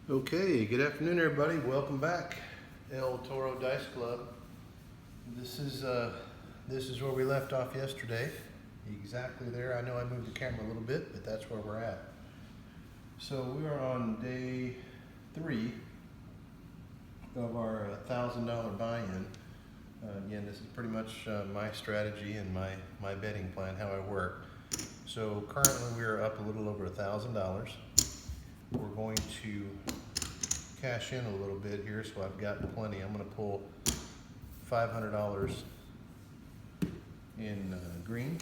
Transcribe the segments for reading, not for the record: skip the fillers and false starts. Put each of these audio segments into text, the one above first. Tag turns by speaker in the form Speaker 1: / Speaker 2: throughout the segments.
Speaker 1: Okay, good afternoon everybody. Welcome back. El Toro Dice Club. This is where we left off yesterday. Exactly there. I know I moved the camera a little bit, but that's where we're at. So we are on day 3 of our $1,000 buy-in. Again, this is pretty much my strategy and my betting plan, how I work. So currently we are up a little over $1,000. We're going to cash in a little bit here, so I've got plenty. I'm going to pull $500 in green.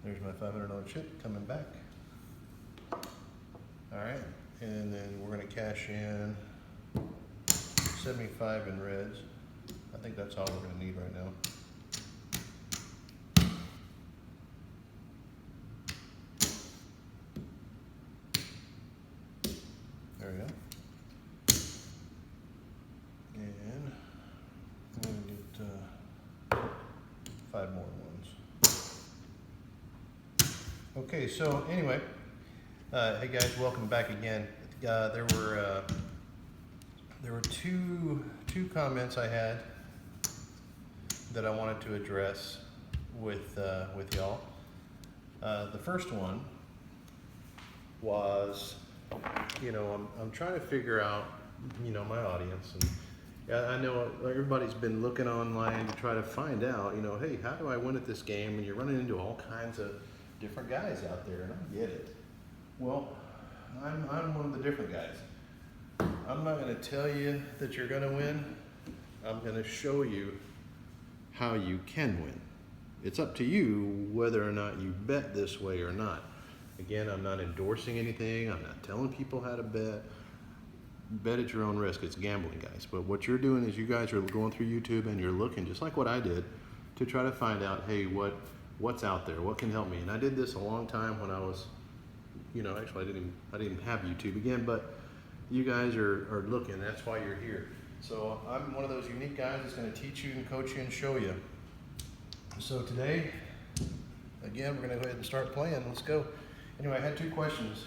Speaker 1: There's my $500 chip coming back. All right, and then we're going to cash in 75 in reds. I think that's all we're going to need right now. There we go. And I'm going to get 5 more ones. Okay, so anyway, hey guys, welcome back again. There were two comments I had that I wanted to address with y'all. The first one was, I'm trying to figure out, my audience, and I know everybody's been looking online to try to find out, hey, how do I win at this game? And you're running into all kinds of different guys out there, and I get it. Well, I'm one of the different guys. I'm not going to tell you that you're going to win. I'm going to show you how you can win. It's up to you whether or not you bet this way or not. Again, I'm not endorsing anything. I'm not telling people how to bet. Bet at your own risk. It's gambling, guys. But what you're doing is you guys are going through YouTube and you're looking, just like what I did, to try to find out, hey, what's out there? What can help me? And I did this a long time when I was, actually I didn't have YouTube again, but you guys are looking. That's why you're here. So I'm one of those unique guys that's going to teach you and coach you and show you. So today, again, we're going to go ahead and start playing. Let's go. Anyway, I had 2 questions,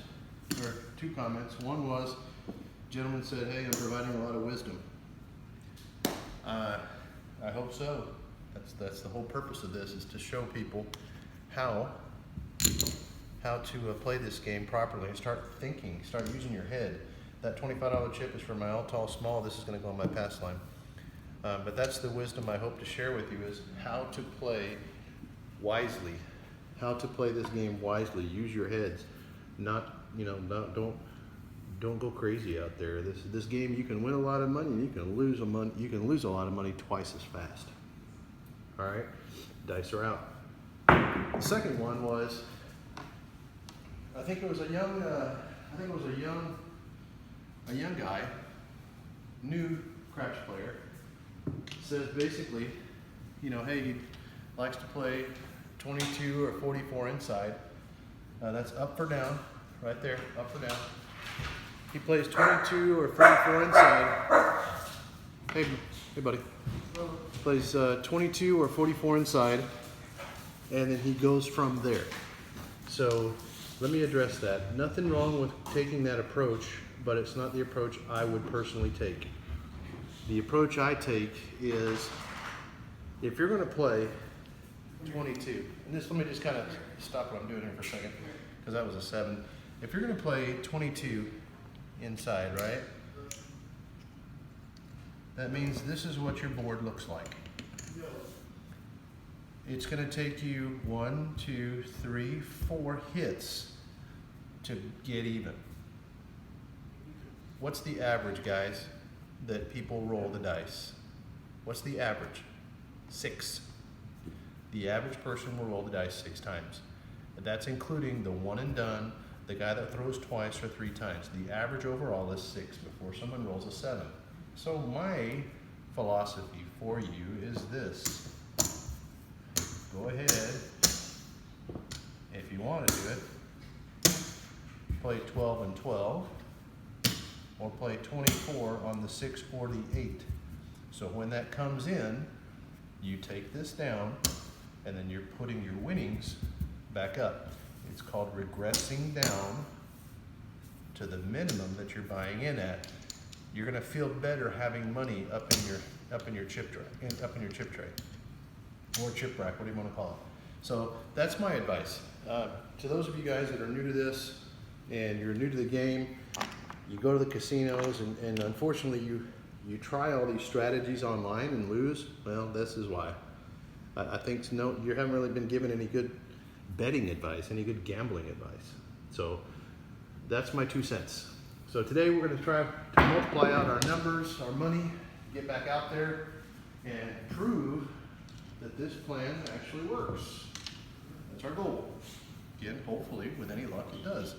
Speaker 1: or 2 comments. One was, gentleman said, hey, I'm providing a lot of wisdom. I hope so. That's the whole purpose of this, is to show people how to play this game properly and start thinking, start using your head. That $25 chip is for my all tall small. This is going to go on my pass line. But that's the wisdom I hope to share with you, is how to play wisely. How to play this game wisely. Use your heads. Not, don't go crazy out there. This game, you can win a lot of money and you can lose a lot of money twice as fast. All right, dice are out. The second one was, I think it was a young guy, new craps player, says basically, hey, he likes to play 22 or 44 inside. That's up or down, right there, up or down. He plays 22 or 44 inside. Hey buddy. Plays 22 or 44 inside, and then he goes from there. So let me address that. Nothing wrong with taking that approach, but it's not the approach I would personally take. The approach I take is, if you're going to play 22, and let me just kind of stop what I'm doing here for a second, because that was a 7. If you're going to play 22 inside, right? That means this is what your board looks like. It's going to take you 1, 2, 3, 4 hits to get even. What's the average, guys, that people roll the dice? What's the average? 6. The average person will roll the dice 6 times. That's including the one and done, the guy that throws twice or 3 times. The average overall is 6 before someone rolls a 7. So my philosophy for you is this. Go ahead, if you want to do it, play 12 and 12, or play 24 on the 6 or the 8. So when that comes in, you take this down, and then you're putting your winnings back up. It's called regressing down to the minimum that you're buying in at, you're going to feel better having money up in your chip tray or chip rack, what do you want to call it. So that's my advice. To those of you guys that are new to this and you're new to the game, you go to the casinos and unfortunately you try all these strategies online and lose. Well, this is why. I think you haven't really been given any good betting advice, any good gambling advice. So that's my 2 cents. So today we're going to try to multiply out our numbers, our money, get back out there and prove that this plan actually works. That's our goal. Again, hopefully, with any luck, it does.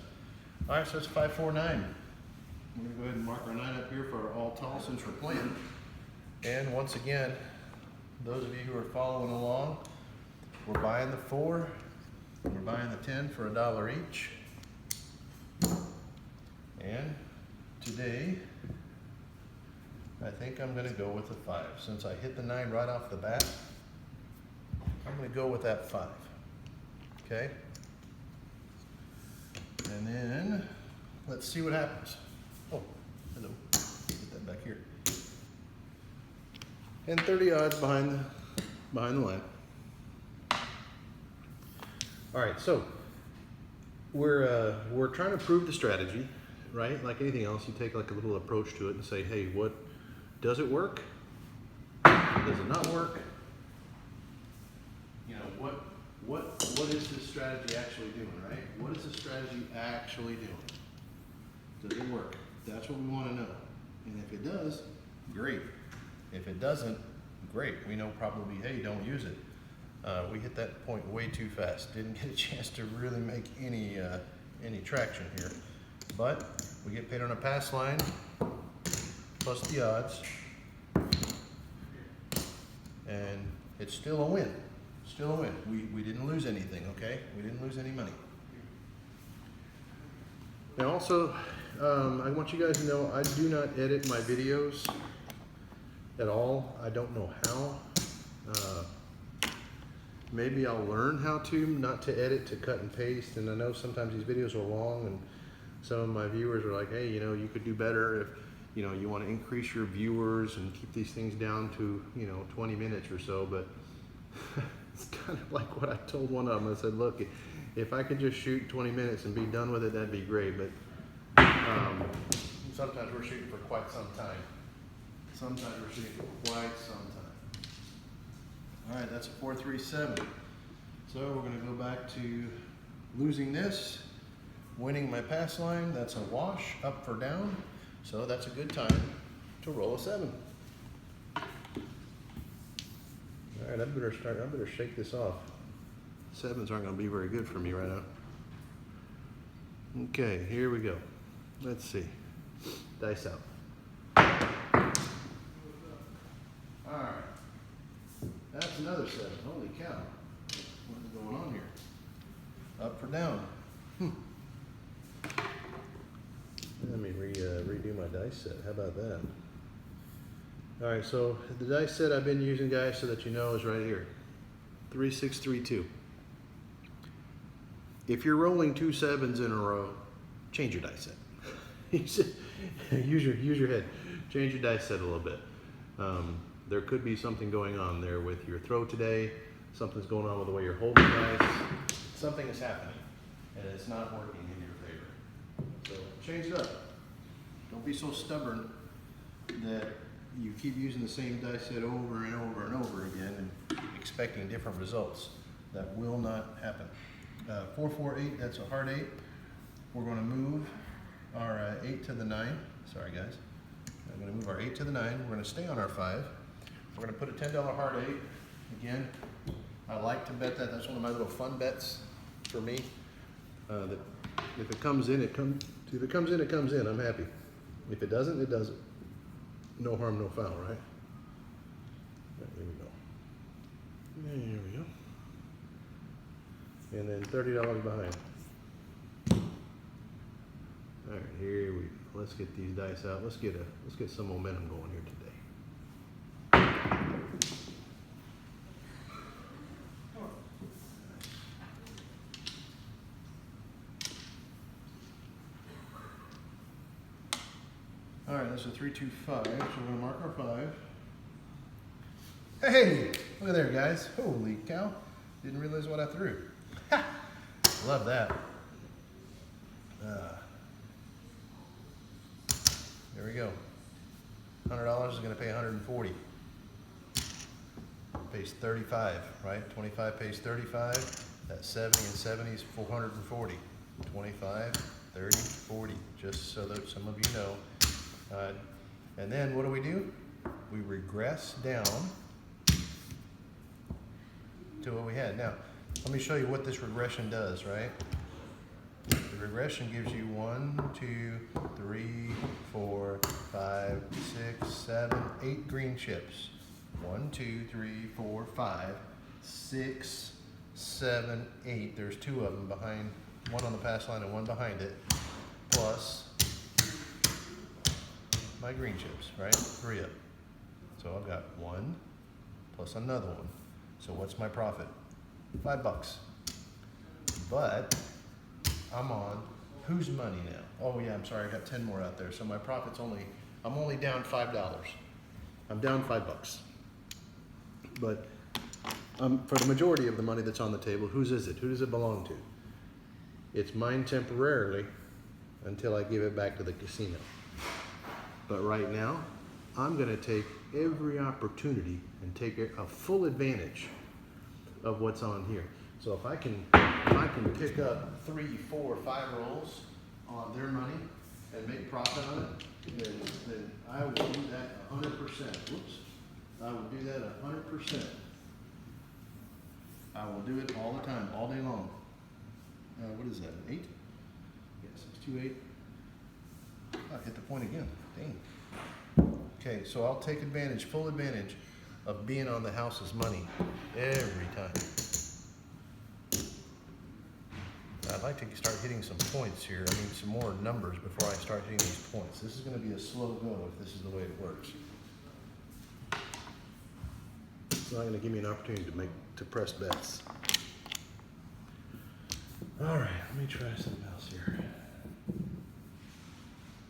Speaker 1: All right, so it's 549. I'm going to go ahead and mark our 9 up here for our all tall since we're playing. And once again, those of you who are following along, we're buying the 4, we're buying the 10 for $1 each. And today, I think I'm going to go with the 5. Since I hit the 9 right off the bat, I'm going to go with that 5. Okay? And then, let's see what happens. Oh, hello. Get that back here. And 30 odds behind the line. All right, so we're trying to prove the strategy, right? Like anything else, you take like a little approach to it and say, hey, what does it work? Does it not work? You know, what is this strategy actually doing, right? What is the strategy actually doing? Does it work? That's what we want to know. And if it does, great. If it doesn't, great. We know probably, hey, don't use it. We hit that point way too fast. Didn't get a chance to really make any traction here. But we get paid on a pass line plus the odds, and it's still a win. Still a win. We didn't lose anything, okay? We didn't lose any money. Now also, I want you guys to know I do not edit my videos at all. I don't know how. Maybe I'll learn how to, not to edit, to cut and paste. And I know sometimes these videos are long and some of my viewers are like, hey, you know, you could do better if, you know, you want to increase your viewers and keep these things down to, you know, 20 minutes or so. But it's kind of like what I told one of them. I said, look, if I could just shoot 20 minutes and be done with it, that'd be great. But sometimes we're shooting for quite some time. Sometimes we're shooting for quite some time. All right, that's a 437. So we're going to go back to losing this, winning my pass line. That's a wash, up for down. So that's a good time to roll a 7. All right, I better shake this off. 7s aren't going to be very good for me right now. Okay, here we go. Let's see. Dice out. All right. That's another 7. Holy cow. What is going on here? Up for down. Let me redo my dice set. How about that? All right, so the dice set I've been using, guys, so that you know, is right here. 3, 6, 3, 2. If you're rolling 2 7s in a row, change your dice set. use your head. Change your dice set a little bit. There could be something going on there with your throw today. Something's going on with the way you're holding dice. Something is happening, and it's not working in your favor. So change it up. Don't be so stubborn that you keep using the same dice set over and over and over again and expecting different results. That will not happen. 4, 4, 8, that's a hard 8. We're going to move our 8 to the 9. Sorry, guys. I'm going to move our 8 to the 9. We're going to stay on our 5. We're going to put a $10 hard 8. Again, I like to bet that. That's one of my little fun bets for me. That if it comes in, it comes. If it comes in, it comes in. I'm happy. If it doesn't, it doesn't. No harm, no foul, right? There we go. There we go. And then $30 behind. All right, here we go. Let's get these dice out. Let's get some momentum going here today. All right, that's a 325, so we're gonna mark our 5. Hey, look at there, guys. Holy cow. Didn't realize what I threw. Ha! Love that. There we go. $100 is gonna pay 140. Pays 35, right? 25 pays 35. That's 70, and 70 is 440. 25, 30, 40, just so that some of you know. And then what do? We regress down to what we had. Now, let me show you what this regression does, right? The regression gives you 1, 2, 3, 4, 5, 6, 7, 8 green chips. 1, 2, 3, 4, 5, 6, 7, 8. There's 2 of them behind, one on the pass line and one behind it, plus my green chips, right? 3 of them. So I've got 1 plus another one. So what's my profit? $5. But I'm on whose money now? Oh yeah, I'm sorry, I got 10 more out there. So my profit's I'm only down $5. I'm down $5. But for the majority of the money that's on the table, whose is it? Who does it belong to? It's mine temporarily until I give it back to the casino. But right now, I'm gonna take every opportunity and take a full advantage of what's on here. So if I can pick up 3, 4, 5 rolls on their money and make profit on it, then I will do that 100%. Whoops. I will do that 100%. I will do it all the time, all day long. What is that, an 8? Yeah, 628. I hit the point again, dang. Okay, so I'll take advantage, full advantage of being on the house's money every time. I'd like to start hitting some points here. I mean, some more numbers before I start hitting these points. This is going to be a slow go if this is the way it works. It's not going to give me an opportunity to press bets. All right, let me try something else here.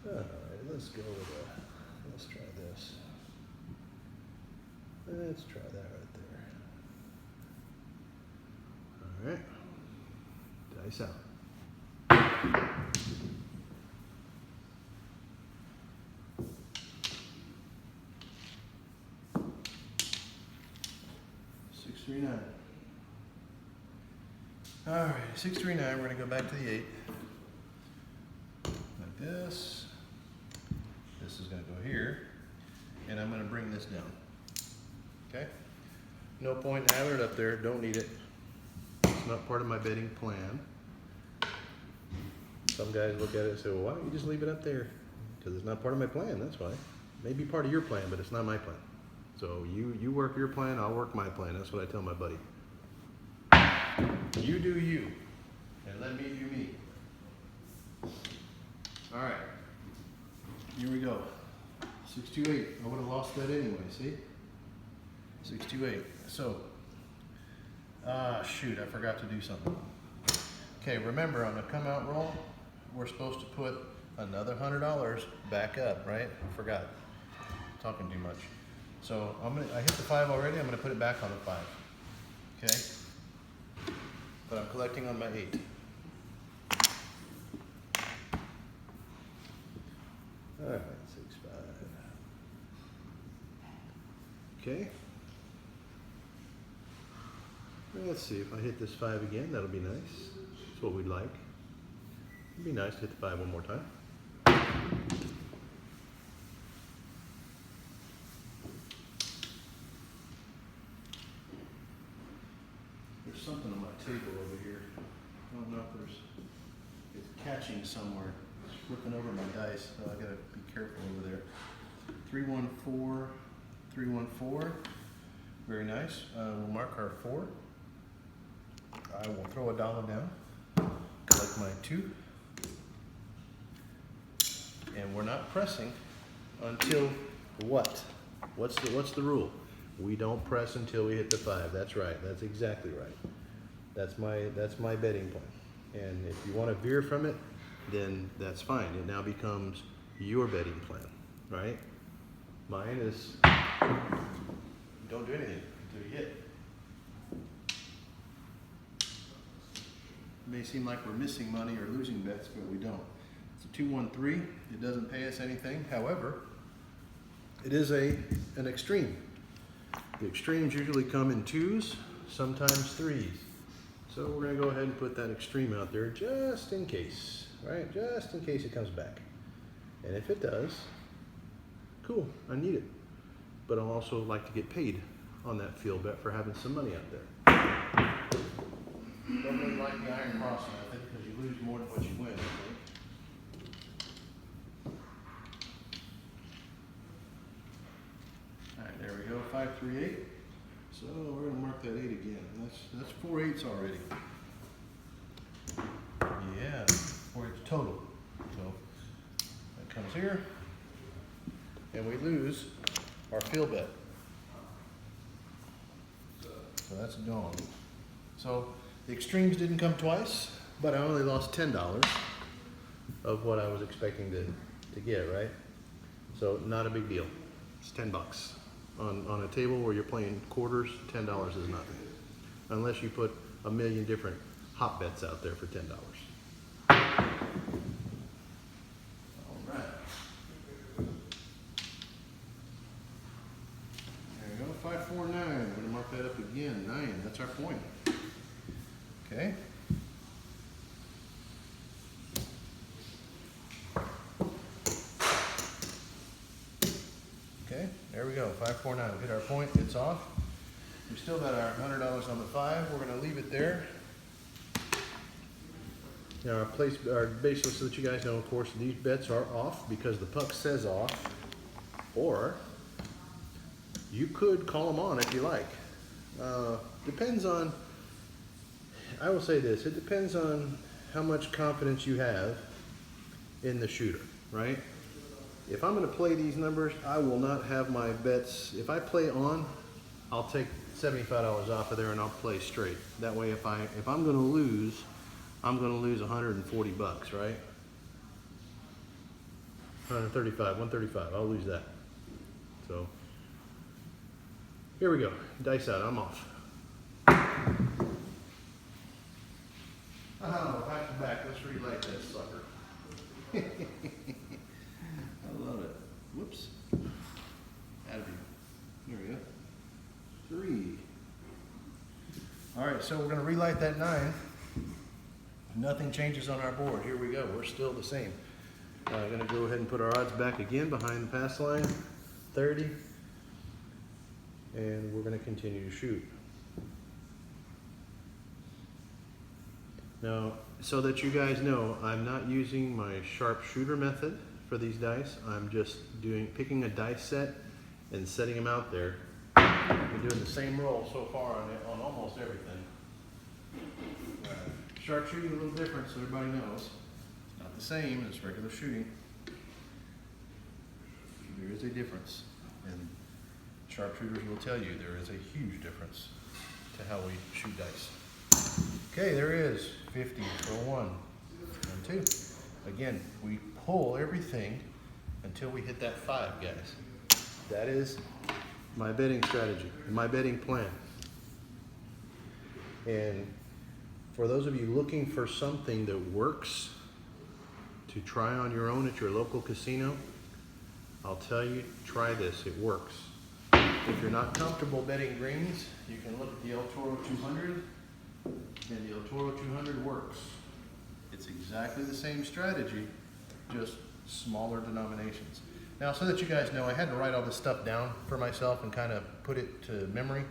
Speaker 1: All right, let's go with let's try this. Let's try that right there. All right, dice out. $639. All right, $639. We're going to go back to the 8. Like this. This is going to go here, and I'm going to bring this down. Okay. No point in having it up there. Don't need it. It's not part of my betting plan. Some guys look at it and say, "Well, why don't you just leave it up there?" Because it's not part of my plan. That's why. Maybe part of your plan, but it's not my plan. So you work your plan, I'll work my plan. That's what I tell my buddy. You do you, and let me do me. All right, here we go. 628. I would have lost that anyway. See, 628. So, shoot, I forgot to do something. Okay, remember on the come out roll, we're supposed to put another $100 back up, right? I forgot. Talking too much. So I hit the 5 already. I'm gonna put it back on the 5. Okay. But I'm collecting on my 8. All right, 6, 5. Okay. Let's see if I hit this 5 again. That'll be nice. That's what we'd like. It'd be nice to hit the 5 one more time. There's something on my table over here. I don't know if it's catching somewhere. It's flipping over my dice, so I gotta be careful over there. 314, 314. Very nice. We'll mark our 4. I will throw $1 down, collect my 2, and we're not pressing until what? What's the rule? We don't press until we hit the 5. That's right. That's exactly right. That's my betting plan. And if you want to veer from it, then that's fine. It now becomes your betting plan. right? Mine is, don't do anything until you hit. It may seem like we're missing money or losing bets, but we don't. It's a 2-1-3. It doesn't pay us anything. However, it is an extreme. The extremes usually come in 2s, sometimes 3s. So we're going to go ahead and put that extreme out there just in case, right? Just in case it comes back. And if it does, cool, I need it. But I'll also like to get paid on that field bet for having some money out there. Don't really like the iron cross method because you lose more than what you win, I think. All right, there we go, 5-3-8. So we're gonna mark that 8 again. That's 4 8s already. Yeah, 4 8s total. So that comes here, and we lose our field bet. So that's gone. So the extremes didn't come twice, but I only lost $10 of what I was expecting to get, right? So not a big deal. It's $10. On a table where you're playing quarters, $10 is nothing. Unless you put a million different hot bets out there for $10. All right. There we go, 5-4-9. We're gonna mark that up again, 9, that's our point. Okay. Okay, there we go, 5-4-9. We hit our point, it's off. We still got our $100 on the 5. We're gonna leave it there. Now our baseless, so that you guys know, of course, these bets are off because the puck says off, or you could call them on if you like. Depends on, I will say this, it depends on how much confidence you have in the shooter, right? If I'm gonna play these numbers, I will not have my bets, if I play on, I'll take $75 off of there and I'll play straight. That way if I'm gonna lose, I'm gonna lose 140 bucks, right? 135, 135, I'll lose that. So, here we go, dice out, I'm off. Oh, back to back, let's relight that sucker. I love it. Whoops. Out of here. There we go. 3. All right, so we're gonna relight that 9. Nothing changes on our board. Here we go, we're still the same. I'm gonna go ahead and put our odds back again behind the pass line, 30. And we're gonna continue to shoot. Now, so that you guys know, I'm not using my sharpshooter method for these dice. I'm just picking a dice set and setting them out there. I've been doing the same roll so far on almost everything. Sharpshooting a little different, so everybody knows. It's not the same as regular shooting. There is a difference, and sharpshooters will tell you there is a huge difference to how we shoot dice. Okay, there is 50 for 1 and 2. Again, we pull everything until we hit that 5, guys. That is my betting strategy, my betting plan. And for those of you looking for something that works to try on your own at your local casino, I'll tell you, try this, it works. If you're not comfortable betting greens, you can look at the Toro 200, and the Toro 200 works. It's exactly the same strategy, just smaller denominations. Now, so that you guys know, I had to write all this stuff down for myself and kind of put it to memory.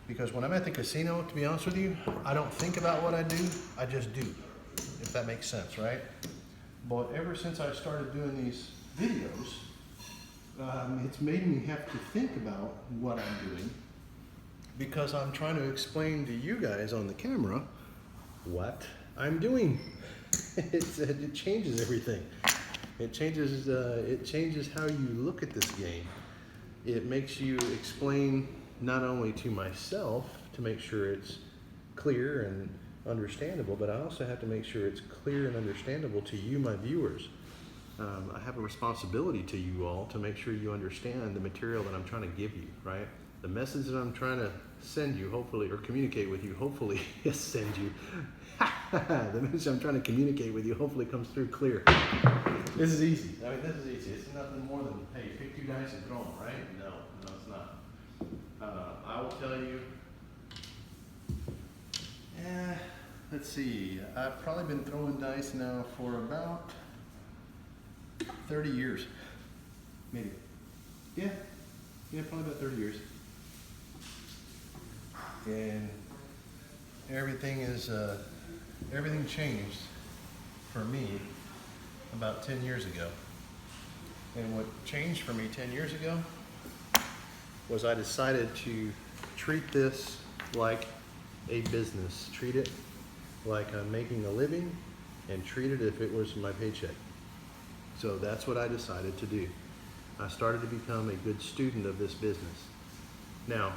Speaker 1: Because when I'm at the casino, to be honest with you, I don't think about what I do, I just do, if that makes sense, right? But ever since I started doing these videos, it's made me have to think about what I'm doing, because I'm trying to explain to you guys on the camera what I'm doing. It changes everything. It changes how you look at this game. It makes you explain not only to myself to make sure it's clear and understandable, but I also have to make sure it's clear and understandable to you, my viewers. I have a responsibility to you all to make sure you understand the material that I'm trying to give you, right? The message that I'm trying to send you, hopefully, or communicate with you, hopefully, send you. The message I'm trying to communicate with you hopefully comes through clear. This is easy. I mean, this is easy. It's nothing more than, hey, pick 2 dice and throw them, right? No, it's not. I will tell you, let's see, I've probably been throwing dice now for about 30 years, maybe. Yeah, probably about 30 years. And everything changed for me about 10 years ago. And what changed for me 10 years ago was I decided to treat this like a business. Treat it like I'm making a living, and treat it if it was my paycheck. So that's what I decided to do. I started to become a good student of this business. Now,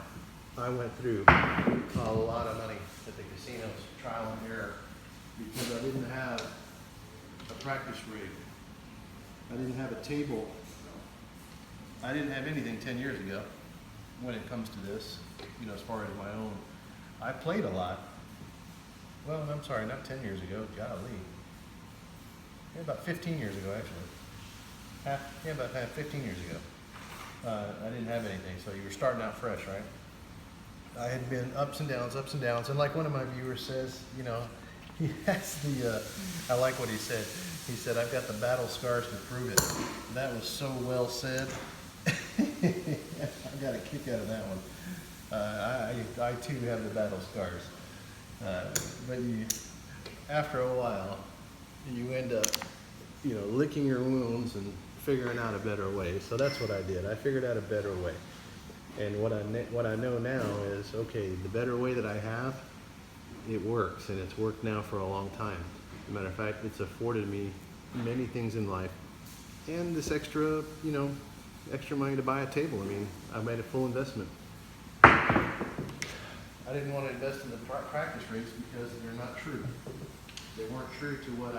Speaker 1: I went through a lot of money at the casinos, trial and error, because I didn't have a practice rig. I didn't have a table. I didn't have anything 10 years ago when it comes to this, as far as my own. I played a lot. Well, I'm sorry, not 10 years ago, golly. Yeah, about 15 years ago, actually. About 15 years ago. I didn't have anything, so you were starting out fresh, right? I had been ups and downs, and like one of my viewers says, he has I like what he said. He said, I've got the battle scars to prove it. That was so well said. I got a kick out of that one. I too have the battle scars. But after a while, you end up, licking your wounds and figuring out a better way. So that's what I did. I figured out a better way. And what I know now is, okay, the better way that I have, it works, and it's worked now for a long time. As a matter of fact, it's afforded me many things in life, and this extra money to buy a table. I mean, I made a full investment. I didn't want to invest in the practice rigs because they're not true. They weren't true to what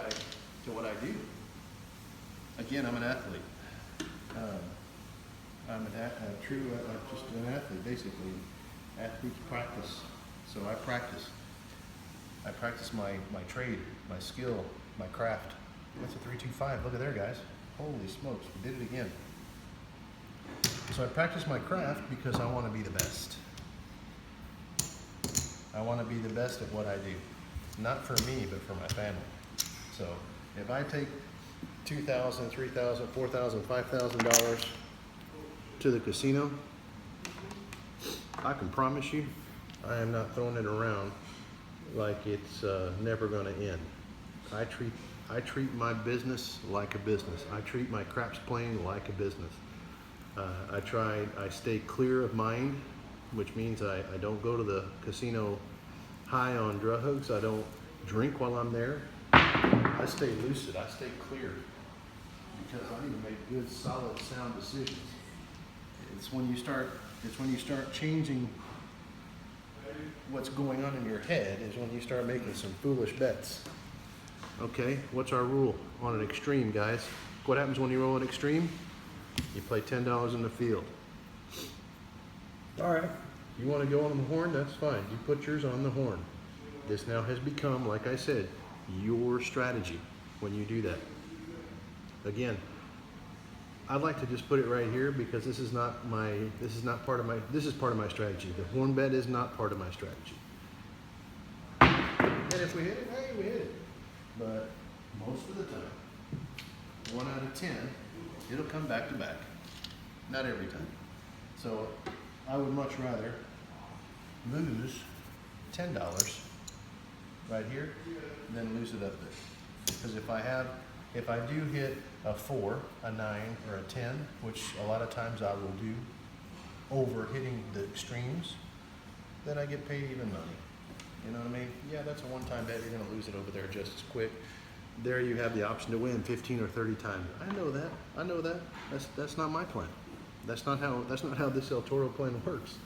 Speaker 1: I do. Again, I'm an athlete. I'm just an athlete, basically. Athletes practice. So I practice. I practice my trade, my skill, my craft. That's a 3-2-5. Look at there, guys. Holy smokes, we did it again. So I practice my craft because I want to be the best. I want to be the best at what I do. Not for me, but for my family. So if I take $2,000, $3,000, $4,000, $5,000 to the casino, I can promise you I am not throwing it around like it's never going to end. I treat my business like a business. I treat my craps playing like a business. I stay clear of mind, which means I don't go to the casino high on drugs. I don't drink while I'm there. I stay lucid. I stay clear because I need to make good, solid, sound decisions. It's when you start changing what's going on in your head is when you start making some foolish bets. Okay, what's our rule on an extreme, guys? What happens when you roll an extreme? You play $10 in the field. All right, you want to go on the horn? That's fine. You put yours on the horn. This now has become, like I said, your strategy when you do that. Again, I'd like to just put it right here because this is part of my strategy. The horn bet is not part of my strategy. And if we hit it, hey, we hit it. But most of the time, 1 out of 10, it'll come back to back. Not every time. So I would much rather lose $10 right here than lose it up there. Because if I do hit a 4, a 9, or a 10, which a lot of times I will do over hitting the extremes, then I get paid even money. You know what I mean? Yeah, that's a one-time bet. You're going to lose it over there just as quick. There you have the option to win 15 or 30 times. I know that. That's not my plan. That's not how this El Toro plan works.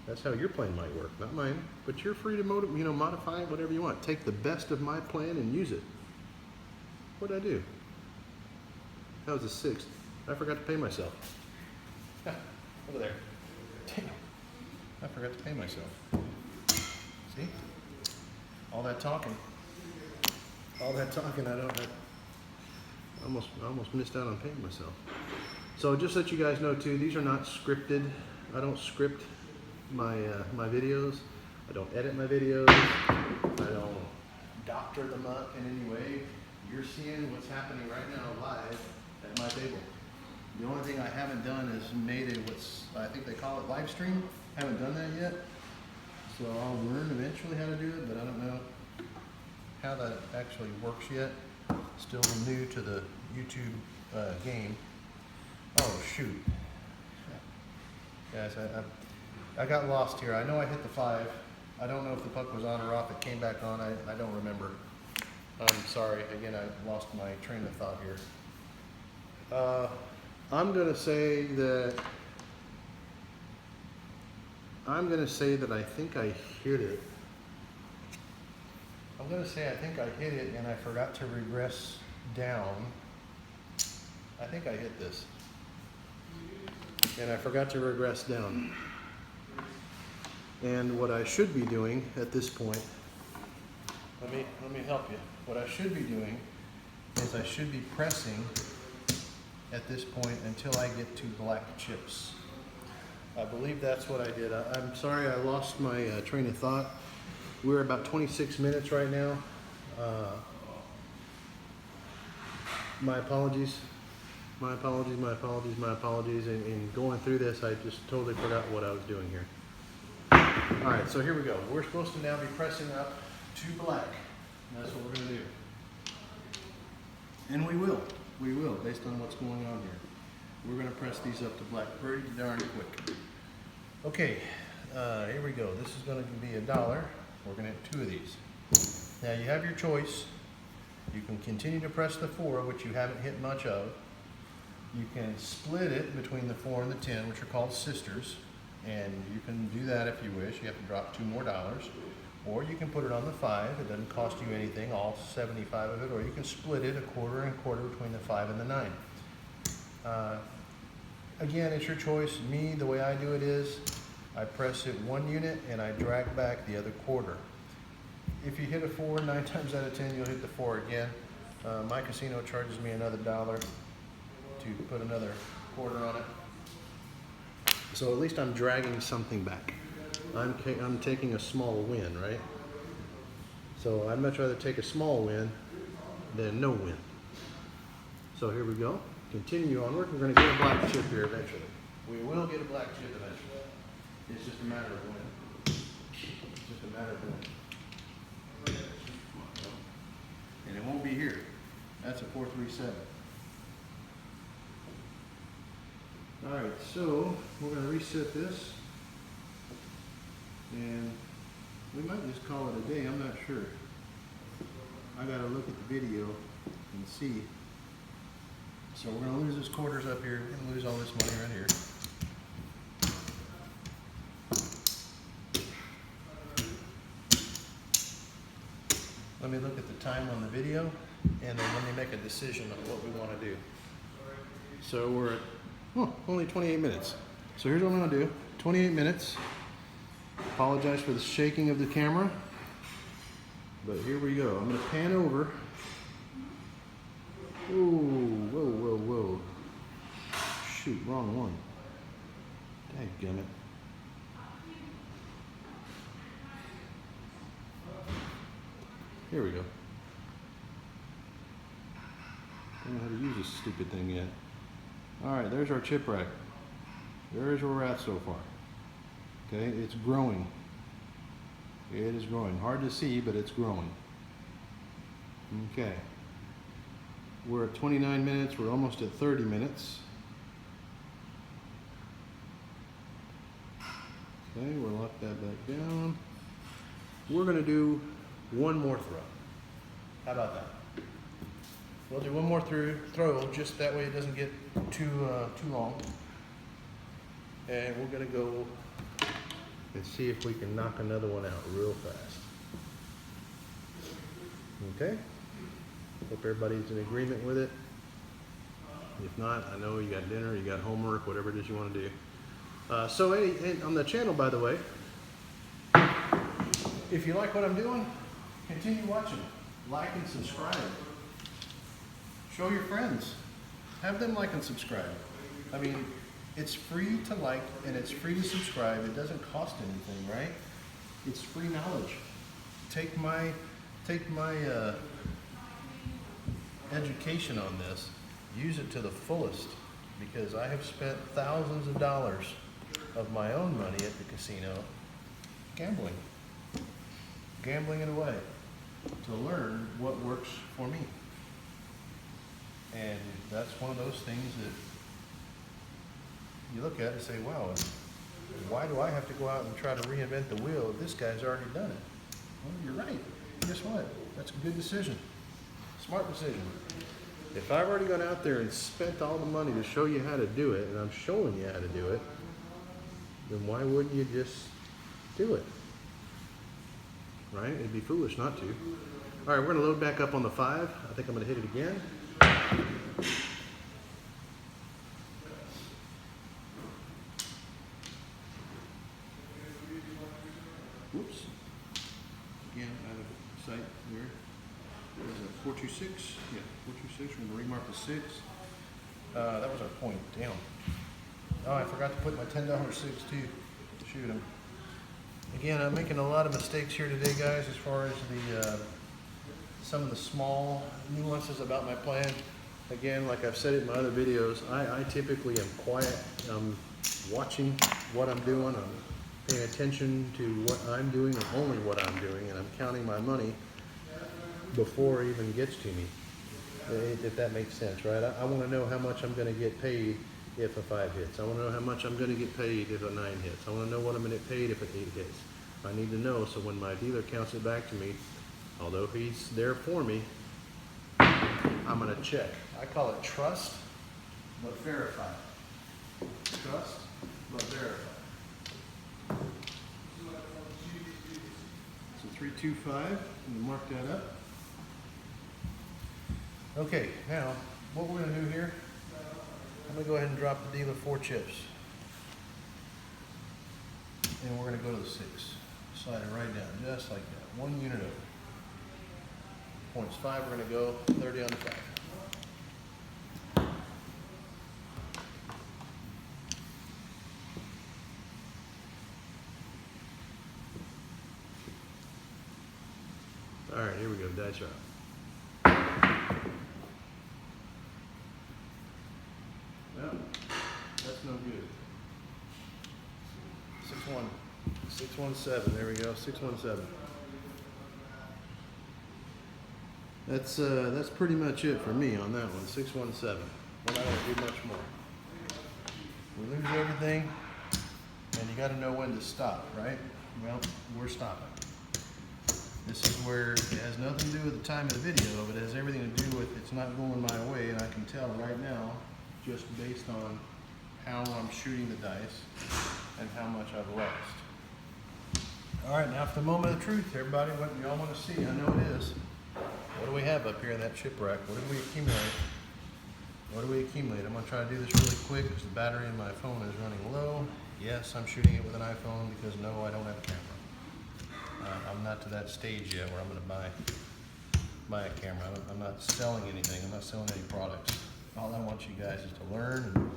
Speaker 1: That's how your plan might work, not mine. But you're free to modify it whatever you want. Take the best of my plan and use it. What'd I do? That was a 6. I forgot to pay myself. Yeah, over there. Damn. I forgot to pay myself. See? All that talking. All that talking, I almost missed out on paying myself. So just so that you guys know too, these are not scripted. I don't script my my videos. I don't edit my videos. I don't doctor them up in any way. You're seeing what's happening right now live at my table. The only thing I haven't done is made a I think they call it live stream. Haven't done that yet. So I'll learn eventually how to do it, but I don't know how that actually works yet. Still new to the YouTube game. Oh shoot. Guys, I got lost here. I know I hit the 5. I don't know if the puck was on or off. It came back on. I don't remember. I'm sorry. Again, I lost my train of thought here. I'm going to say that I think I hit it. I'm going to say I think I hit it and I forgot to regress down. I think I hit this. And I forgot to regress down. And what I should be doing at this point, let me help you. What I should be doing is I should be pressing at this point until I get to black chips. I believe that's what I did. I'm sorry I lost my train of thought. We're about 26 minutes right now. My apologies. My apologies, my apologies, my apologies. In going through this, I just totally forgot what I was doing here. All right, so here we go. We're supposed to now be pressing up to black. And that's what we're going to do. And we will, based on what's going on here. We're going to press these up to black pretty darn quick. Okay, here we go. This is going to be $1. We're going to have 2 of these. Now you have your choice. You can continue to press the 4, which you haven't hit much of. You can split it between the 4 and the 10, which are called sisters. And you can do that if you wish. You have to drop $2 more. Or you can put it on the 5. It doesn't cost you anything, all 75 of it. Or you can split it a quarter and a quarter between the 5 and the 9. Again, it's your choice. Me, the way I do it is I press it 1 unit and I drag back the other quarter. If you hit a 4, 9 times out of 10, you'll hit the 4 again. My casino charges me another $1 to put another quarter on it. So at least I'm dragging something back. I'm taking a small win, right? So I'd much rather take a small win than no win. So here we go. Continue onward. We're going to get a black chip here eventually. We will get a black chip eventually. It's just a matter of when. It's just a matter of when. And it won't be here. That's a 437. Alright, so we're going to reset this. And we might just call it a day. I'm not sure. I got to look at the video and see. So we're going to lose this quarters up here. We're going to lose all this money right here. Let me look at the time on the video, and then let me make a decision on what we want to do. So we're at only 28 minutes. So here's what I'm going to do. 28 minutes. Apologize for the shaking of the camera, but here we go. I'm going to pan over. Ooh, whoa, whoa, whoa. Shoot, wrong one. Dadgummit. Here we go. I don't know how to use this stupid thing yet. Alright, there's our chip rack. There's where we're at so far. Okay, it's growing. It is growing. Hard to see, but it's growing. Okay. We're at 29 minutes. We're almost at 30 minutes. Okay, we'll lock that back down. We're going to do one more throw. How about that? We'll do one more throw, just that way it doesn't get too long. And we're going to go and see if we can knock another one out real fast. Okay? Hope everybody's in agreement with it. If not, I know you got dinner, you got homework, whatever it is you want to do. And on the channel, by the way, if you like what I'm doing, continue watching. Like and subscribe. Show your friends. Have them like and subscribe. I mean, it's free to like and it's free to subscribe. It doesn't cost anything, right? It's free knowledge. Take my education on this, use it to the fullest, because I have spent thousands of dollars of my own money at the casino gambling it away to learn what works for me. And that's one of those things that you look at and say, wow, why do I have to go out and try to reinvent the wheel if this guy's already done it? Well, you're right. Guess what? That's a good decision. Smart decision. If I've already gone out there and spent all the money to show you how to do it, and I'm showing you how to do it, then why wouldn't you just do it? Right? It'd be foolish not to. All right, we're going to load back up on the 5. I think I'm going to hit it again. Whoops. Again, out of sight there. There's a 426. Yeah, 426. We're going to remark the 6. That was our point. Damn. Oh, I forgot to put my $10 6 too. Shoot 'em. Again, I'm making a lot of mistakes here today, guys, as far as the some of the small nuances about my plan. Again, like I've said it in my other videos, I typically am quiet. I'm watching what I'm doing. I'm paying attention to what I'm doing and only what I'm doing, and I'm counting my money before it even gets to me, if that makes sense, right? I want to know how much I'm going to get paid if a 5 hits. I want to know how much I'm going to get paid if a 9 hits. I want to know what I'm going to get paid if an 8 hits. I need to know, so when my dealer counts it back to me, although he's there for me, I'm going to check. I call it trust, but verify. Trust, but verify. So 325, and mark that up. Okay, now what we're going to do here, I'm going to go ahead and drop the dealer 4 chips. And we're going to go to the 6. Slide it right down, just like that. 1 unit over. Points 5, we're going to go 30 on the 5. All right, here we go, dice round. Well, that's no good. 6-1. 617, there we go, 617. That's pretty much it for me on that one, 617. We're not going to do much more. We lose everything, and you got to know when to stop, right? Well, we're stopping. This is where it has nothing to do with the time of the video, but it has everything to do with it's not going my way, and I can tell right now, just based on how I'm shooting the dice and how much I've lost. All right, now for the moment of truth, everybody, what you all want to see, I know it is. What do we have up here in that shipwreck? What did we accumulate? What do we accumulate? I'm going to try to do this really quick because the battery in my phone is running low. Yes, I'm shooting it with an iPhone because no, I don't have a camera. I'm not to that stage yet where I'm going to buy a camera. I'm not selling anything. I'm not selling any products. All I want you guys is to learn. And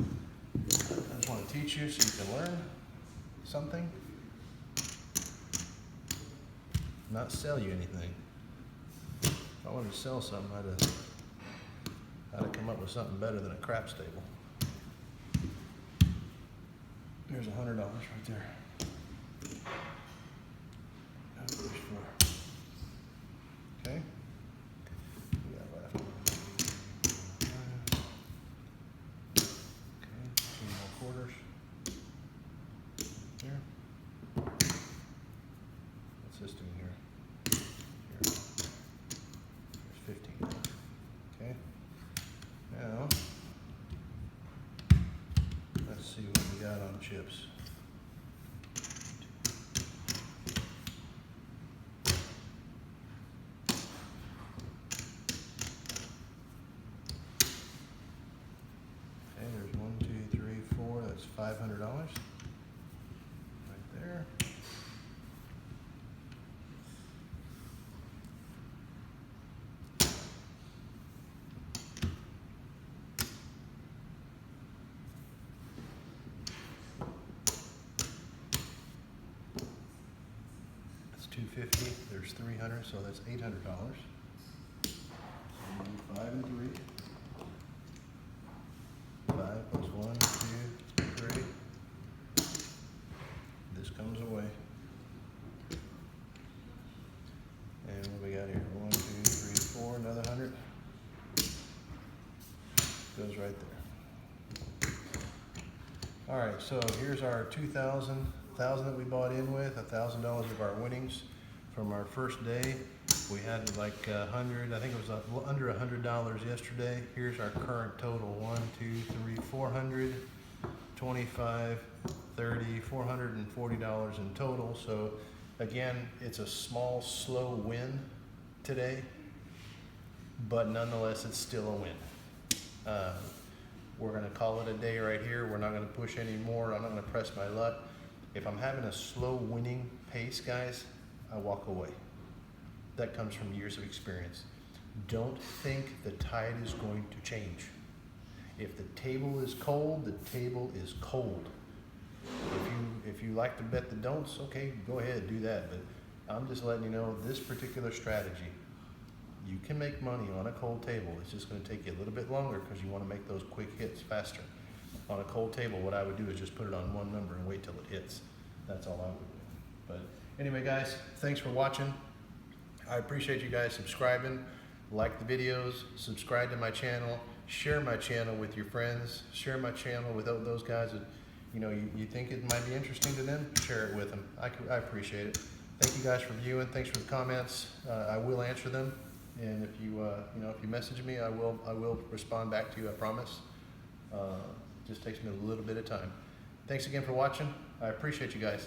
Speaker 1: I just want to teach you so you can learn something, not sell you anything. If I wanted to sell something, I'd have come up with something better than a crap stable. There's $100 right there. Okay. We got left. Okay, 2 more quarters. Here. What's this doing here? Here. There's 15. Okay. Now, let's see what we got on chips. $500 right there. That's $250. There's 300, so that's $800. So 5 and 3. 5 plus 1, 2, 3. This comes away. And what we got here? 1, 2, 3, 4. Another 100. Goes right there. All right, so here's our 2,000 that we bought in with, $1,000 of our winnings from our first day. We had like 100, I think it was under $100 yesterday. Here's our current total: 1, 2, 3, 400, 25, 30, $440 in total. So again, it's a small, slow win today, but nonetheless, it's still a win. We're gonna call it a day right here. We're not gonna push any more. I'm not gonna press my luck. If I'm having a slow winning pace, guys, I walk away. That comes from years of experience. Don't think the tide is going to change. If the table is cold, the table is cold. If you like to bet the don'ts, okay, go ahead, do that. But I'm just letting you know this particular strategy, you can make money on a cold table. It's just going to take you a little bit longer because you want to make those quick hits faster. On a cold table, what I would do is just put it on one number and wait till it hits. That's all I would do. But anyway, guys, thanks for watching. I appreciate you guys subscribing. Like the videos, subscribe to my channel, share my channel with your friends, share my channel with those guys that you think it might be interesting to them. Share it with them. I appreciate it. Thank you guys for viewing. Thanks for the comments. I will answer them, and if you message me, I will respond back to you. I promise. Just takes me a little bit of time. Thanks again for watching. I appreciate you guys.